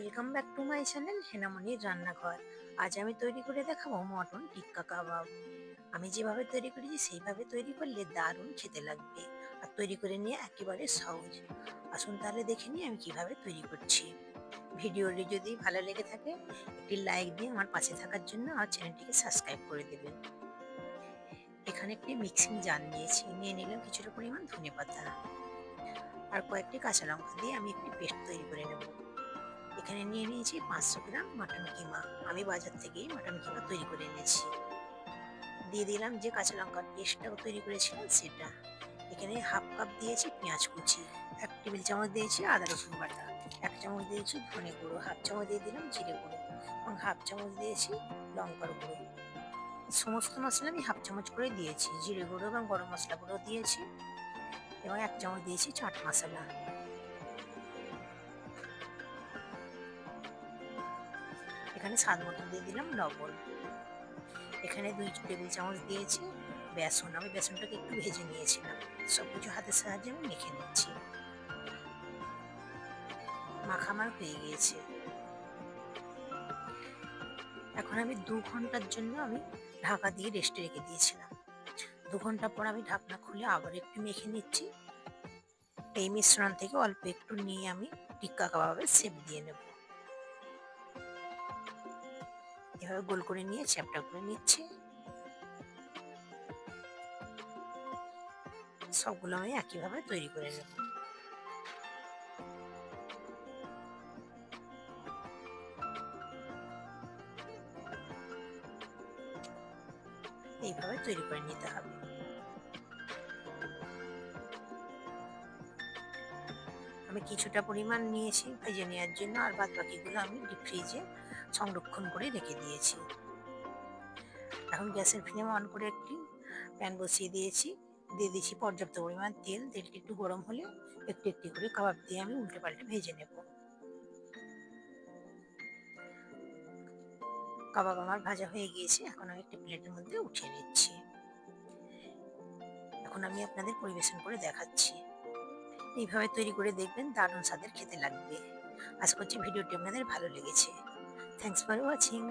Welcome back to my channel হেনামনির রান্নাঘর। আজ আমি তৈরি করে দেখাবো মটন টিক্কা কাবাব। আমি যেভাবে তৈরি করেছি সেইভাবে তৈরি করলে দারুণ খেতে লাগবে, আর তৈরি করে নিয়ে একেবারে সহজ। আসুন তাহলে দেখে নিই আমি কিভাবে তৈরি করছি। ভিডিওটি যদি ভালো লেগে থাকে একটি লাইক দিয়ে আমার পাশে থাকার জন্য আমার চ্যানেলটিকে সাবস্ক্রাইব করে দেবেন। এখানে একটি মিক্সিং জার নিয়ে নিলাম কিছুটা পরিমাণ ধনেপাতা আর কয়েকটি কাঁচা লঙ্কা দিয়ে আমি একটি পেস্ট তৈরি করে নেব। এখানে নিয়ে নিয়েছি 500 গ্রাম মাটন কিমা। আমি বাজার থেকেই মাটন কিমা তৈরি করে এনেছি। দিয়ে দিলাম যে কাঁচা লঙ্কার পেস্টটা তৈরি করেছিলাম সেটা। এখানে হাফ কাপ দিয়েছি পেঁয়াজ কুচি, 1 টেবিল চামচ দিয়েছি আদা রসুন বাটা, 1 চামচ দিয়েছি ধনে গুঁড়ো, হাফ চামচ দিয়ে দিলাম জিরে গুঁড়ো এবং হাফ চামচ দিয়েছি লঙ্কার গুঁড়ো। সমস্ত মশলা আমি হাফ চামচ করে দিয়েছি। জিরে গুঁড়ো এবং গরম মশলা গুঁড়ো দিয়েছি এবং 1 চামচ দিয়েছি চাট মশলা। এখানে স্বাদ মতো দিয়ে দিলাম লবণ। এখানে 2 টেবিল চামচ দিয়েছি বেসন। আমি বেসনটাকে একটু ভেজে নিয়েছিলাম। সবকিছু হাতের সাহায্যে আমি মেখে নিচ্ছি। মাখা আমার হয়ে গিয়েছে। এখন আমি 2 ঘন্টার জন্য আমি ঢাকা দিয়ে রেস্টে রেখে দিয়েছিলাম। 2 ঘন্টা পর আমি ঢাকনা খুলে আবার একটু মেখে নিচ্ছি। এই মিশ্রণ থেকে অল্প একটু নিয়ে আমি টিক্কা কাবাবের শেপ দিয়ে নেব। এভাবে গোল করে নিয়ে চ্যাপটা করে নিচ্ছি। সবগুলো আমি একইভাবে তৈরি করে নেব। এইভাবে তৈরি করে নিতে হবে। আমি কিছুটা পরিমাণ নিয়েছি ভেজে নেওয়ার জন্য, আর বাদ বাকিগুলো আমি ডিপ ফ্রিজে সংরক্ষণ করে রেখে দিয়েছি। এখন গ্যাসের ফ্লেম অন করে একটি প্যান বসিয়ে দিয়েছি। দিয়ে দিয়েছি পর্যাপ্ত পরিমাণ তেল। তেলটি একটু গরম হলে একটু একটু করে কাবাব দিয়ে আমি উল্টে পাল্টে ভেজে নেব। কাবাব আমার ভাজা হয়ে গিয়েছে। এখন আমি একটি প্লেটের মধ্যে উঠিয়ে নিচ্ছি। এখন আমি আপনাদের পরিবেশন করে দেখাচ্ছি। এইভাবে তৈরি করে দেখবেন, দারুণ স্বাদের খেতে লাগবে। আশা করছি ভিডিওটি আপনাদের ভালো লেগেছে। Thanks for watching.